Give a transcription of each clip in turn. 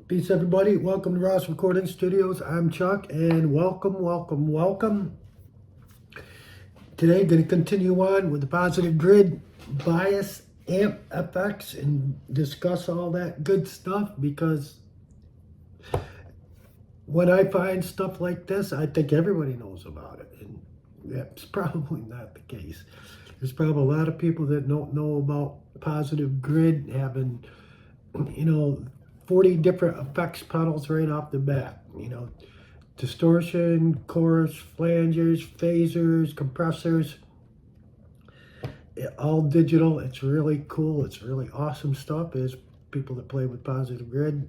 Peace, everybody. Welcome to Ross Recording Studios. I'm Chuck, and welcome. Today, going to continue on with the positive grid bias amp effects and discuss all that good stuff, because when I find stuff like this, I think everybody knows about it, and that's probably not the case. There's probably a lot of people that don't know about positive grid having, 40 different effects pedals right off the bat. Distortion, chorus, flangers, phasers, compressors, all digital. It's really cool. It's really awesome stuff, as people that play with positive grid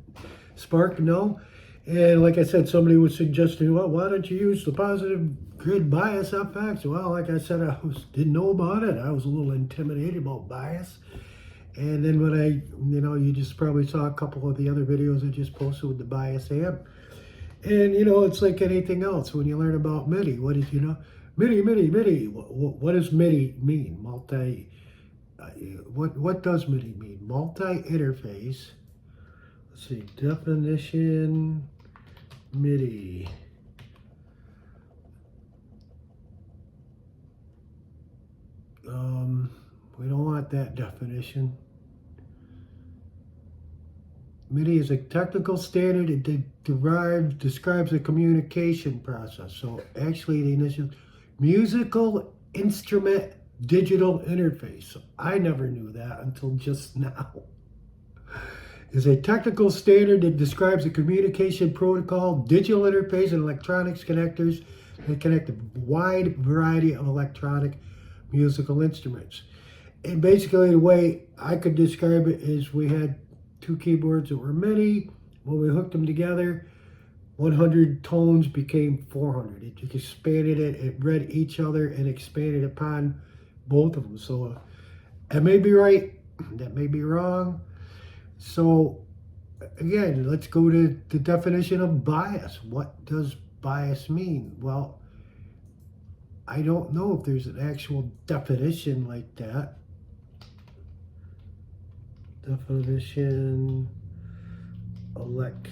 Spark know. And like I said, somebody was suggesting, well, why don't you use the positive grid bias effects? Well, like I said, didn't know about it. I was a little intimidated about bias. And then when you just probably saw a couple of the other videos I just posted with the bias amp. And, it's like anything else. When you learn about MIDI, what is, MIDI. What does MIDI mean? What does MIDI mean? Multi-interface. Let's see, definition, MIDI. We don't want that definition. MIDI is a technical standard. It describes a communication process. So actually, the initial musical instrument digital interface. So I never knew that until just now. Is a technical standard that describes a communication protocol, digital interface, and electronics connectors that connect a wide variety of electronic musical instruments. And basically, the way I could describe it is, we had two keyboards that were MIDI. When we hooked them together, 100 tones became 400. It expanded it. It read each other and expanded upon both of them. So that may be right. That may be wrong. So again, let's go to the definition of bias. What does bias mean? Well, I don't know if there's an actual definition like that. Definition, electronic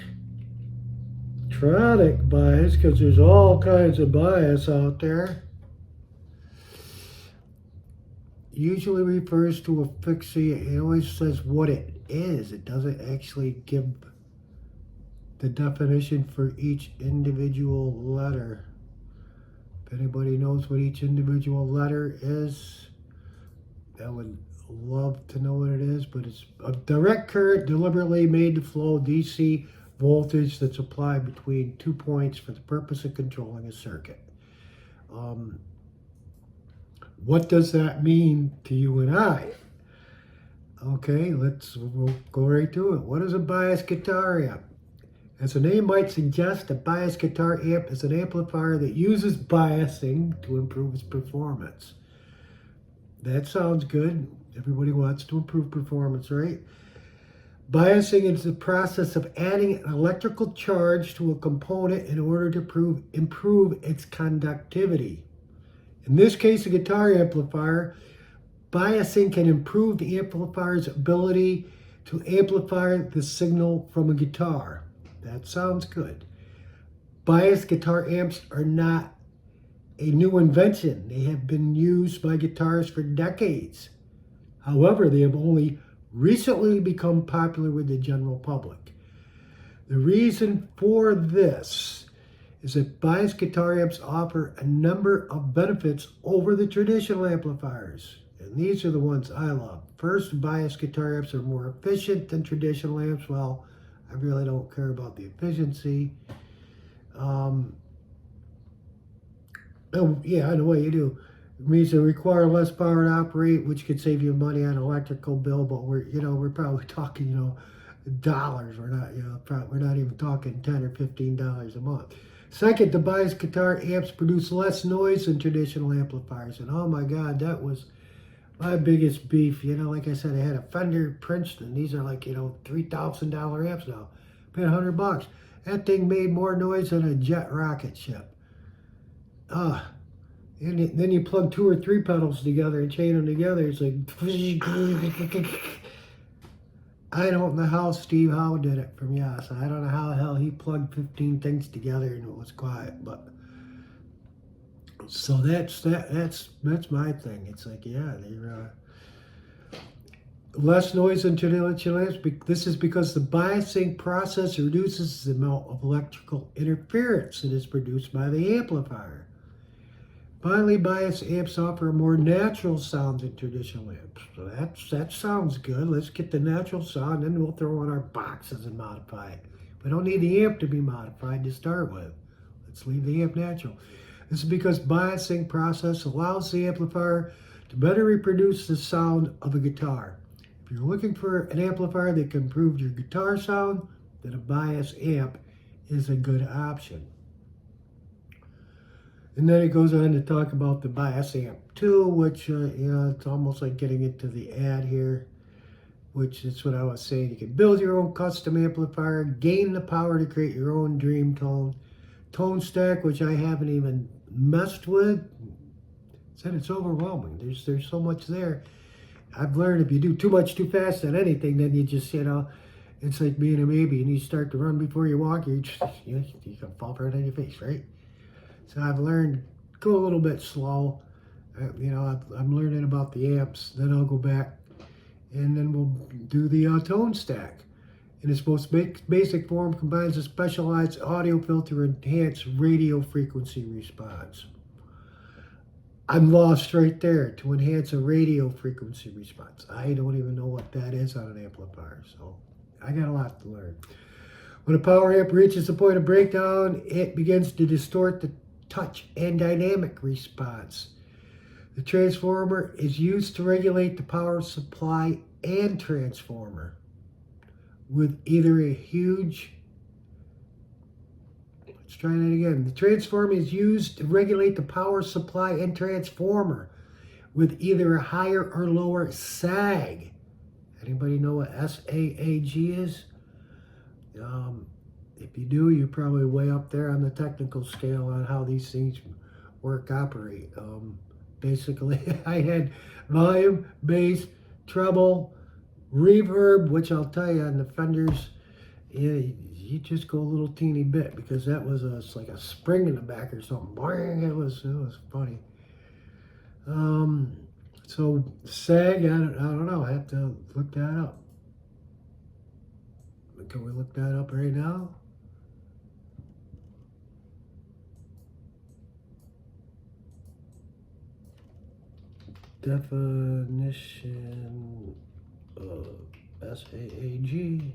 bias, because there's all kinds of bias out there. Usually refers to a fixie. It always says what it is. It doesn't actually give the definition for each individual letter. If anybody knows what each individual letter is, I would love to know what it is. But it's a direct current deliberately made to flow DC voltage that's applied between 2 points for the purpose of controlling a circuit. What does that mean to you and I? Okay, we'll go right to it. What is a bias guitar amp? As the name might suggest, a bias guitar amp is an amplifier that uses biasing to improve its performance. That sounds good. Everybody wants to improve performance, right? Biasing is the process of adding an electrical charge to a component in order to improve its conductivity. In this case, a guitar amplifier, biasing can improve the amplifier's ability to amplify the signal from a guitar. That sounds good. Biased guitar amps are not a new invention. They have been used by guitarists for decades. However, they have only recently become popular with the general public. The reason for this is that biased guitar amps offer a number of benefits over the traditional amplifiers. And these are the ones I love. First, biased guitar amps are more efficient than traditional amps. Well, I really don't care about the efficiency. Oh, yeah, I know what you do. It means they require less power to operate, which could save you money on an electrical bill. But we're probably talking, dollars. We're not even talking $10 or $15 a month. Second, the biased guitar amps produce less noise than traditional amplifiers. And oh my God, that was my biggest beef. Like I said, I had a Fender Princeton. These are like, $3,000 amps now. Paid $100. That thing made more noise than a jet rocket ship. And then you plug 2 or 3 pedals together and chain them together. It's like, I don't know how Steve Howe did it from Yes. I don't know how the hell he plugged 15 things together and it was quiet. But so that's my thing. It's like, yeah, they're less noise in traditional lamps. This is because the biasing process reduces the amount of electrical interference that is produced by the amplifier. Finally, biased amps offer a more natural sound than traditional amps. So that sounds good. Let's get the natural sound, then we'll throw in our boxes and modify it. We don't need the amp to be modified to start with. Let's leave the amp natural. This is because biasing process allows the amplifier to better reproduce the sound of a guitar. If you're looking for an amplifier that can improve your guitar sound, then a bias amp is a good option. And then it goes on to talk about the bias amp 2, which, it's almost like getting into the ad here, which is what I was saying. You can build your own custom amplifier, gain the power to create your own dream tone. Tone stack, which I haven't even messed with. Said it's overwhelming. There's so much there. I've learned if you do too much too fast on anything, then you just, it's like being a baby and you start to run before you walk, you can fall right on your face, right? So I've learned go a little bit slow. I'm learning about the amps. Then I'll go back and then we'll do the tone stack. In its most basic form, combines a specialized audio filter and enhanced radio frequency response. I'm lost right there. To enhance a radio frequency response, I don't even know what that is on an amplifier, so I got a lot to learn. When a power amp reaches the point of breakdown, it begins to distort the touch and dynamic response. The transformer is used to regulate the power supply and transformer with either a huge... Let's try that again. The transformer is used to regulate the power supply and transformer with either a higher or lower sag. Anybody know what SAAG is? If you do, you're probably way up there on the technical scale on how these things operate. Basically, I had volume, bass, treble, reverb, which I'll tell you on the Fenders, you just go a little teeny bit because that was like a spring in the back or something. Boing, it was funny. So sag, I don't know. I have to look that up. Can we look that up right now? Definition of SAAG.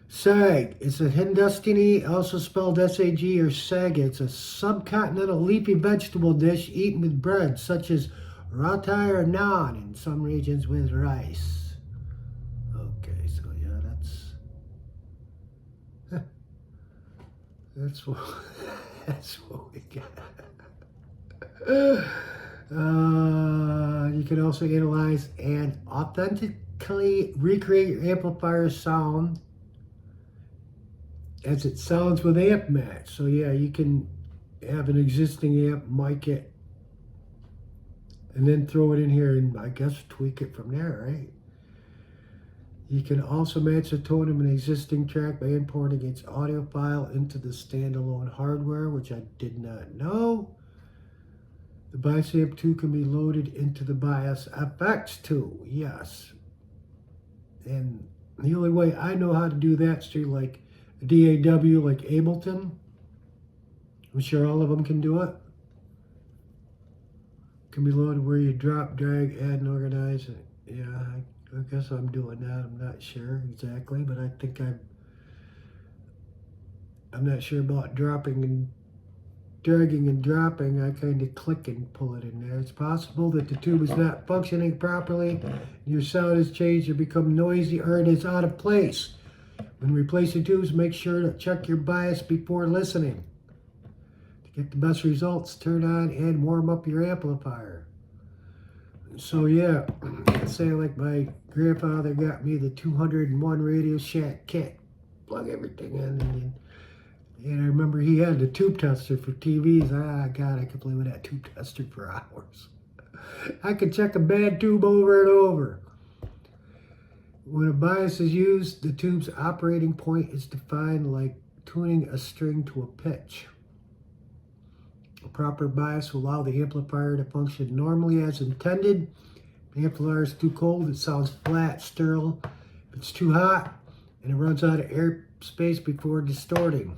Sag is a Hindustani, also spelled S-A-G or sag. It's a subcontinental leafy vegetable dish eaten with bread, such as roti or naan, in some regions with rice. Okay, so yeah, that's what we got. You can also analyze and authentically recreate your amplifier's sound as it sounds with amp match. So yeah, you can have an existing amp, mic it, and then throw it in here and I guess tweak it from there, right? You can also match the tone of an existing track by importing its audio file into the standalone hardware, which I did not know. The Bias Amp 2 can be loaded into the Bias FX 2, yes. And the only way I know how to do that is through like a DAW like Ableton. I'm sure all of them can do it. Can be loaded where you drop, drag, add, and organize it. Yeah, I guess I'm doing that. I'm not sure exactly, but I think I'm not sure about dropping and dragging and dropping. I kind of click and pull it in there. It's possible that the tube is not functioning properly, your sound has changed or become noisy, or it is out of place. When replacing tubes, make sure to check your bias before listening. To get the best results, turn on and warm up your amplifier. So yeah, say like my grandfather got me the 201 Radio Shack kit. Plug everything in, and I remember he had the tube tester for TVs. God, I could play with that tube tester for hours. I can check a bad tube over and over. When a bias is used, the tube's operating point is defined like tuning a string to a pitch. A proper bias will allow the amplifier to function normally as intended. If the amplifier is too cold, it sounds flat, sterile. If it's too hot, and it runs out of airspace before distorting.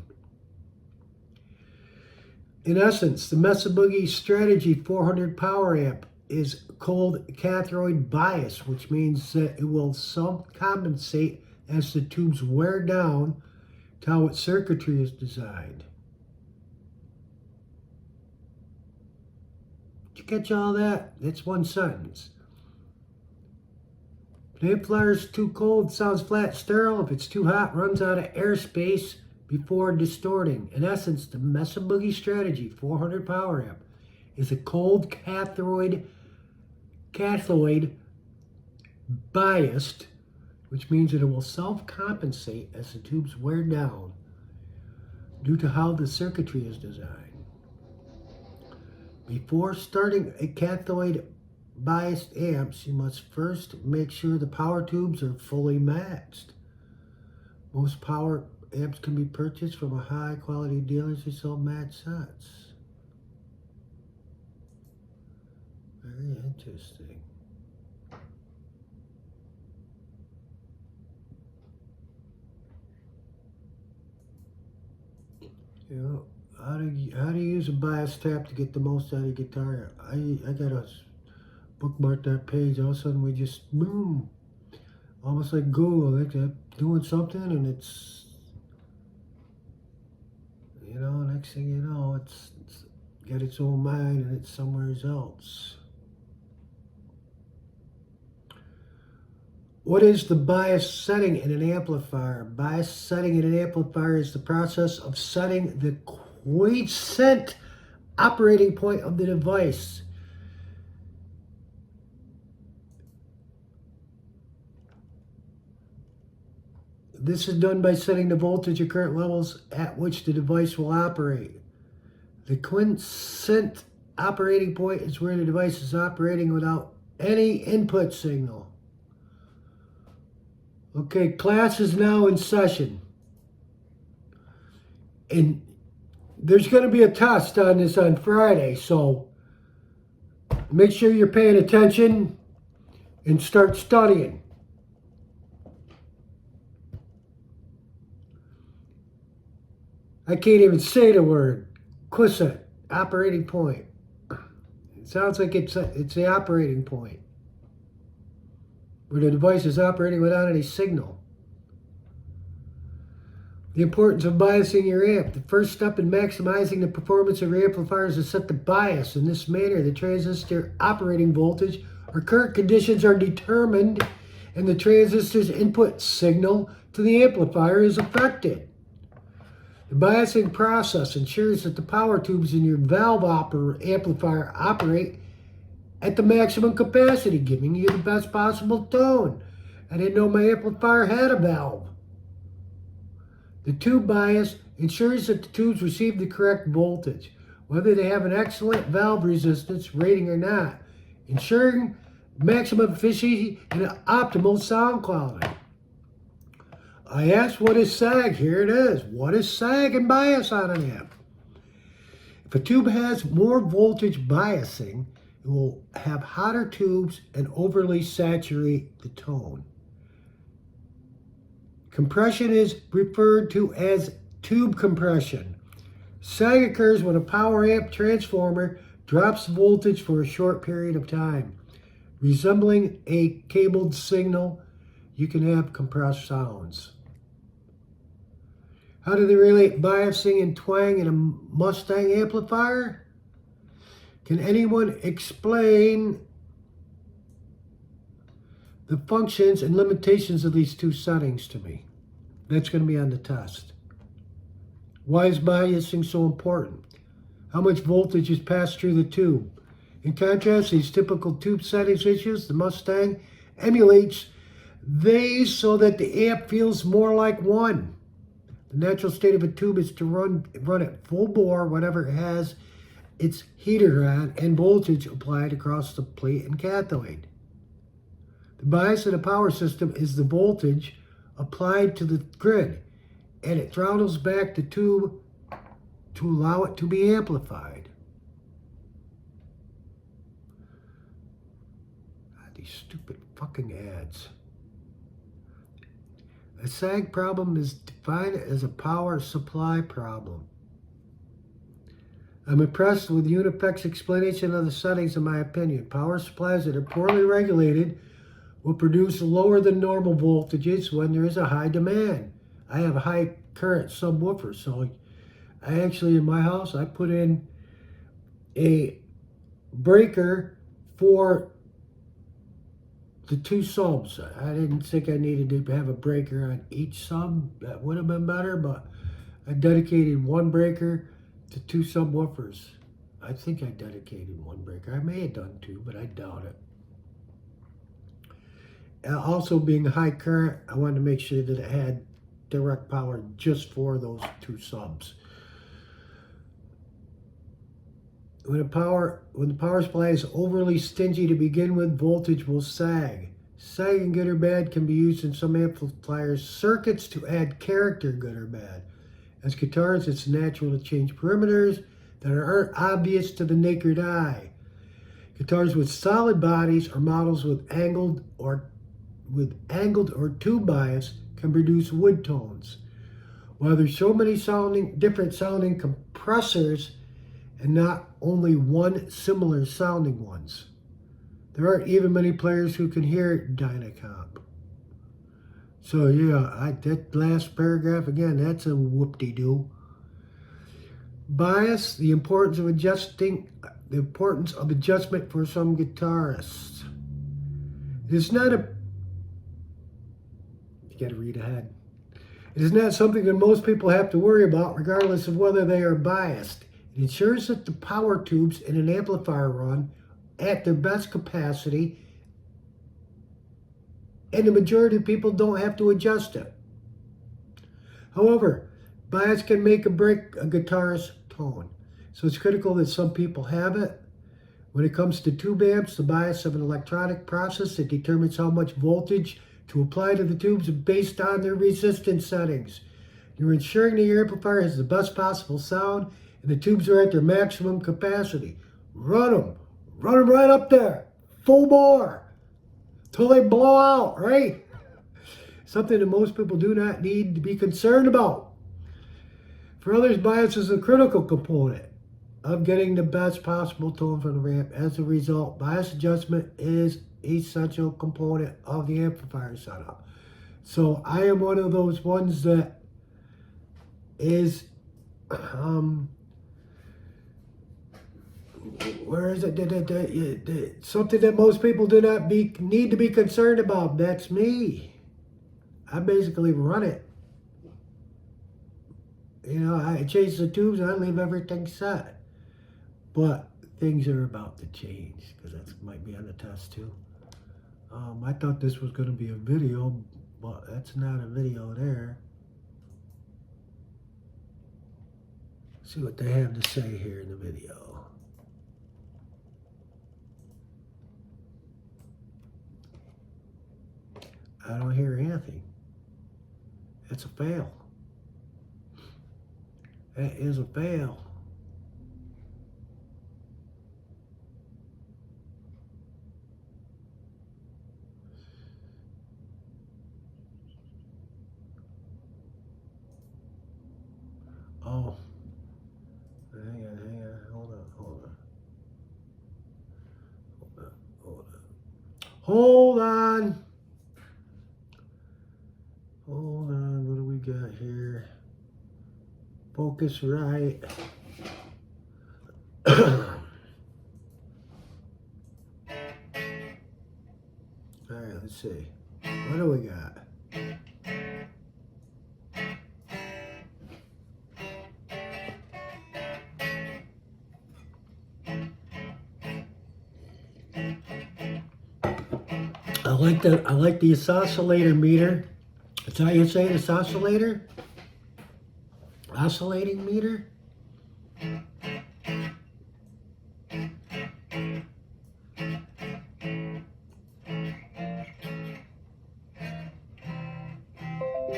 In essence, the Mesa Boogie Strategy 400 power amp is cold cathode bias, which means that it will self-compensate as the tubes wear down to how its circuitry is designed. Did you catch all that? That's one sentence. If the amplifier is too cold, sounds flat, sterile. If it's too hot, runs out of airspace before distorting. In essence, the Mesa Boogie Strategy 400 power amp is a cold cathode biased, which means that it will self-compensate as the tubes wear down due to how the circuitry is designed. Before starting a cathode biased amps, you must first make sure the power tubes are fully matched. Most power amps can be purchased from a high quality dealers who sell matched sets. Very interesting. You know, how do you use a bias tap to get the most out of your guitar? I gotta bookmark that page. All of a sudden we just boom, almost like Google, like doing something, and it's, you know, next thing you know, it's got its own mind and it's somewhere else. What is the bias setting in an amplifier? Bias setting in an amplifier is the process of setting the quiescent operating point of the device. This is done by setting the voltage or current levels at which the device will operate. The quiescent operating point is where the device is operating without any input signal. Okay, class is now in session. And there's going to be a test on this on Friday, so make sure you're paying attention and start studying. I can't even say the word. Quiescent operating point. It sounds like it's the operating point where the device is operating without any signal. The importance of biasing your amp. The first step in maximizing the performance of your amplifier is to set the bias. In this manner, the transistor operating voltage or current conditions are determined and the transistor's input signal to the amplifier is affected. The biasing process ensures that the power tubes in your valve amplifier operate at the maximum capacity, giving you the best possible tone. I didn't know my amplifier had a valve. The tube bias ensures that the tubes receive the correct voltage, whether they have an excellent valve resistance rating or not, ensuring maximum efficiency and optimal sound quality. I asked, what is sag? Here it is. What is sag and bias on an amp? If a tube has more voltage biasing, it will have hotter tubes and overly saturate the tone. Compression is referred to as tube compression. Sag occurs when a power amp transformer drops voltage for a short period of time. Resembling a cabled signal, you can have compressed sounds. How do they relate biasing and twang in a Mustang amplifier? Can anyone explain the functions and limitations of these two settings to me? That's going to be on the test. Why is biasing so important? How much voltage is passed through the tube? In contrast, these typical tube settings issues, the Mustang emulates these so that the amp feels more like one. The natural state of a tube is to run at full bore, whatever it has, its heater on and voltage applied across the plate and cathode. The bias of the power system is the voltage applied to the grid, and it throttles back the tube to allow it to be amplified. God, these stupid fucking ads. A sag problem is defined as a power supply problem. I'm impressed with Unipec's explanation of the settings, in my opinion. Power supplies that are poorly regulated will produce lower than normal voltages when there is a high demand. I have a high current subwoofer, so I actually, in my house, I put in a breaker for the two subs. I didn't think I needed to have a breaker on each sub. That would have been better, but I dedicated one breaker to two subwoofers. I think I dedicated one breaker. I may have done two, but I doubt it. Also, being high current, I wanted to make sure that it had direct power just for those two subs. When the power supply is overly stingy to begin with, voltage will sag. Sagging, good or bad, can be used in some amplifiers circuits to add character, good or bad. As guitarists, it's natural to change parameters that aren't obvious to the naked eye. Guitars with solid bodies or models with angled or tube bias can produce wood tones. While there's so many different sounding compressors and not only one similar sounding ones, there aren't even many players who can hear Dynacomp. So yeah, that last paragraph again, that's a whoop-de-doo. Bias, the importance of adjustment for some guitarists. It's not a You got to read ahead. It is not something that most people have to worry about, regardless of whether they are biased. It ensures that the power tubes in an amplifier run at their best capacity, and the majority of people don't have to adjust it. However, bias can make or break a guitarist's tone, so it's critical that some people have it. When it comes to tube amps, the bias of an electronic process that determines how much voltage to apply to the tubes based on their resistance settings. You're ensuring that your amplifier has the best possible sound and the tubes are at their maximum capacity. Run them right up there, full bore, till they blow out, right? Something that most people do not need to be concerned about. For others, bias is a critical component of getting the best possible tone from the ramp. As a result, bias adjustment is essential component of the amplifier setup. So I am one of those ones that is where is it? Something that most people do not need to be concerned about. That's me. I basically run it. You know, I change the tubes and I leave everything set. But things are about to change, because that might be on the test too. I thought this was going to be a video, but that's not a video there. Let's see what they have to say here in the video. I don't hear anything. It's a fail. That is a fail. Oh, hang on, hold on, what do we got here? Focus right. All right, let's see. What do we got? I like the oscillator meter. That's how you say it, it's oscillator? Oscillating meter? I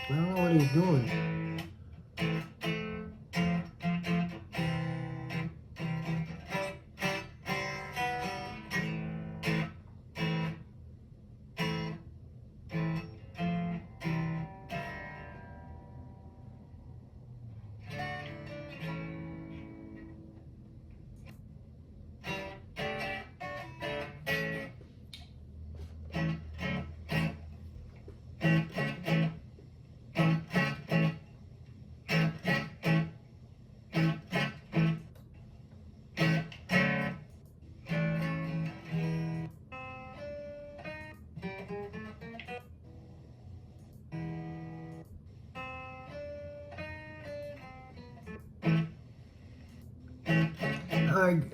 don't know what he's doing.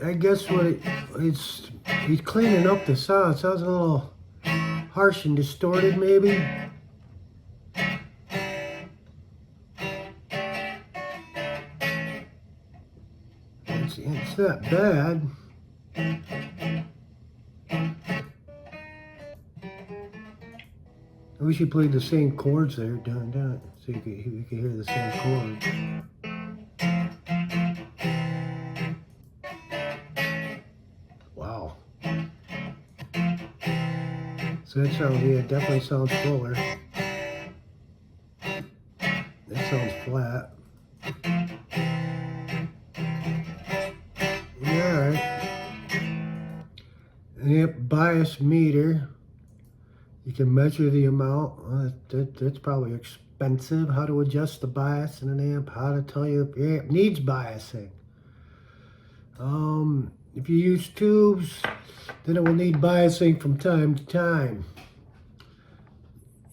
I guess he's cleaning up the sound. It sounds a little harsh and distorted, maybe. It's not bad. I wish you played the same chords there, dun, so you could hear the same chords. Wow. So that sounds, yeah, it definitely sounds fuller. That sounds flat. Alright. Amp bias meter. You can measure the amount. That's probably expensive. How to adjust the bias in an amp. How to tell you if your amp needs biasing. If you use tubes, then it will need biasing from time to time.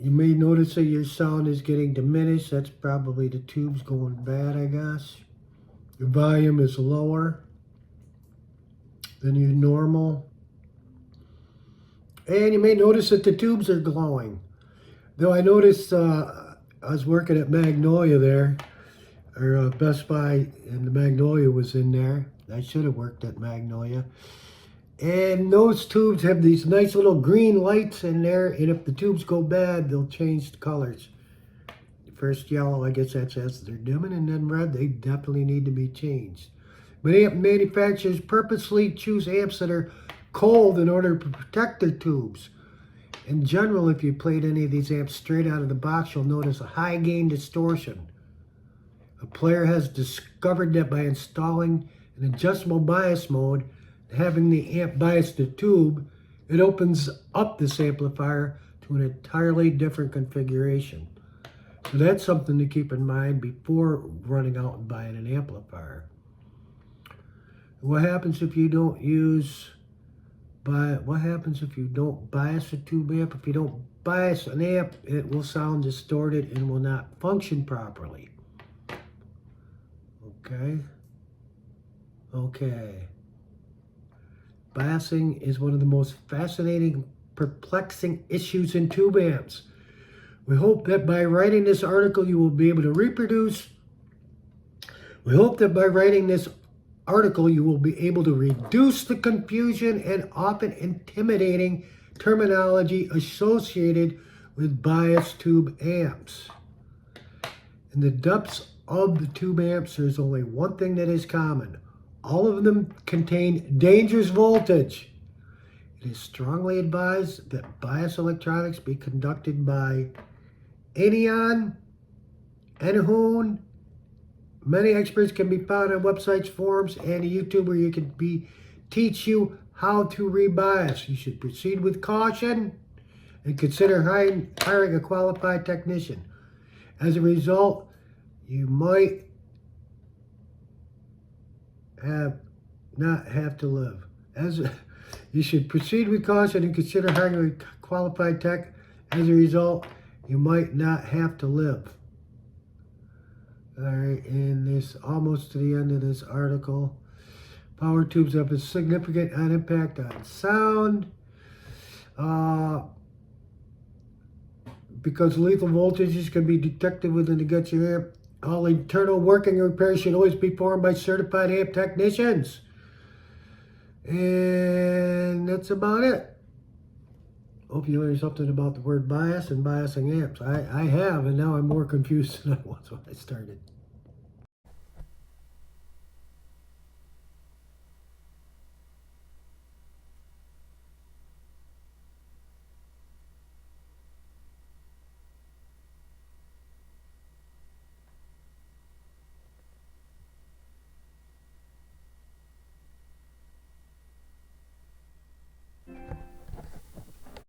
You may notice that your sound is getting diminished. That's probably the tubes going bad, I guess. Your volume is lower than your normal. And you may notice that the tubes are glowing. Though I noticed, I was working at Magnolia there, or Best Buy, and the Magnolia was in there. I should have worked at Magnolia. And those tubes have these nice little green lights in there, and if the tubes go bad, they'll change the colors. First yellow, I guess that says they're dimming, and then red, they definitely need to be changed. But amp manufacturers purposely choose amps that are cold in order to protect their tubes. In general, if you played any of these amps straight out of the box, you'll notice a high gain distortion. A player has discovered that by installing an adjustable bias mode, having the amp bias the tube, it opens up this amplifier to an entirely different configuration. So that's something to keep in mind before running out and buying an amplifier. What happens if you don't bias a tube amp? If you don't bias an amp, it will sound distorted and will not function properly. Okay. Biasing is one of the most fascinating, perplexing issues in tube amps. We hope that by writing this article, you will be able to reproduce. We hope that by writing this article, you will be able to reduce the confusion and often intimidating terminology associated with biased tube amps. In the depths of the tube amps, there's only one thing that is common. All of them contain dangerous voltage. It is strongly advised that bias electronics be conducted by Anion, Enhoon. Many experts can be found on websites, forums, and YouTube where you can teach you how to rebias. You should proceed with caution and consider hiring a qualified technician. As a result, you might not have to live. You should proceed with caution and consider hiring a qualified tech. As a result, you might not have to live. All right, and this almost to the end of this article. Power tubes have a significant impact on sound. Because lethal voltages can be detected within the guts of your amp, All internal working and repairs should always be performed by certified amp technicians. And that's about it. Hope you learned something about the word bias and biasing amps. I have, and now I'm more confused than I was when I started.